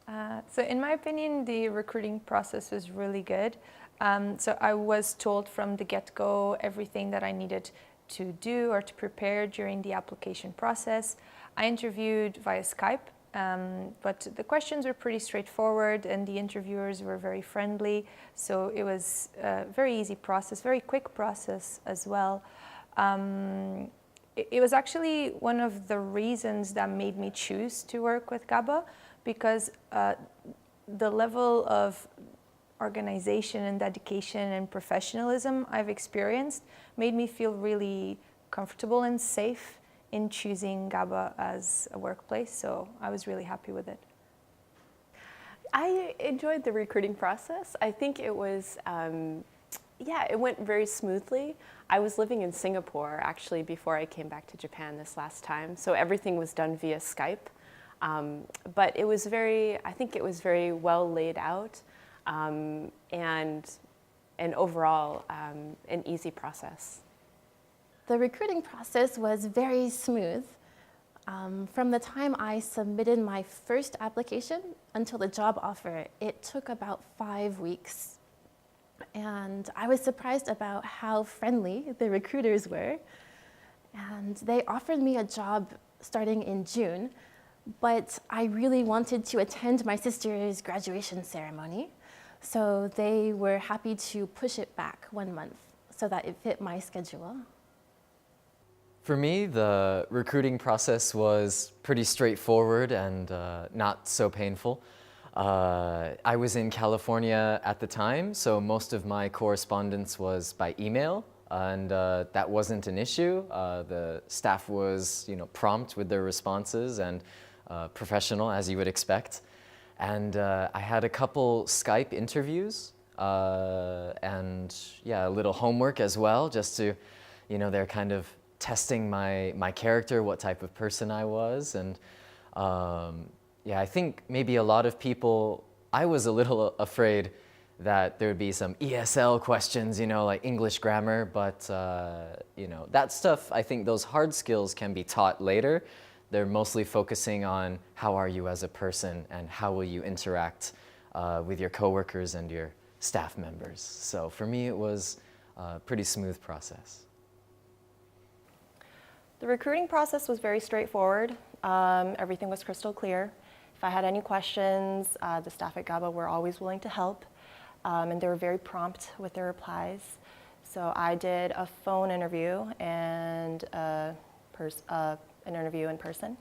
So in my opinion, the recruiting process was really good. So I was told from the get-go everything that I needed to do or to prepare during the application process. I interviewed via Skype, but the questions were pretty straightforward and the interviewers were very friendly. So it was a very easy process, very quick process as well. It was actually one of the reasons that made me choose to work with Gaba, because the level of organization and dedication and professionalism I've experienced made me feel really comfortable and safe in choosing Gaba as a workplace, so I was really happy with it. I enjoyed the recruiting process. I think it was, it went very smoothly. I was living in Singapore actually before I came back to Japan this last time, so everything was done via Skype. But it was I think it was very well laid out, and overall an easy process. The recruiting process was very smooth. From the time I submitted my first application until the job offer, it took about 5 weeks. And I was surprised about how friendly the recruiters were. And they offered me a job starting in June, but I really wanted to attend my sister's graduation ceremony. So they were happy to push it back 1 month so that it fit my schedule. For me, the recruiting process was pretty straightforward and not so painful. I was in California at the time, so most of my correspondence was by email, and that wasn't an issue. The staff was, prompt with their responses and professional, as you would expect. And I had a couple Skype interviews and a little homework as well, just to, they're kind of testing my character, what type of person I was. And I think maybe a lot of people, I was a little afraid that there would be some ESL questions, like English grammar, but that stuff, I think those hard skills can be taught later. They're mostly focusing on how are you as a person and how will you interact with your coworkers and your staff members. So for me, it was a pretty smooth process. The recruiting process was very straightforward. Everything was crystal clear. If I had any questions, the staff at Gaba were always willing to help, and they were very prompt with their replies. So I did a phone interview and an interview in person,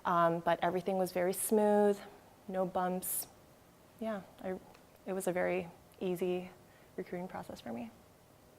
but everything was very smooth, no bumps. Yeah, it was a very easy recruiting process for me.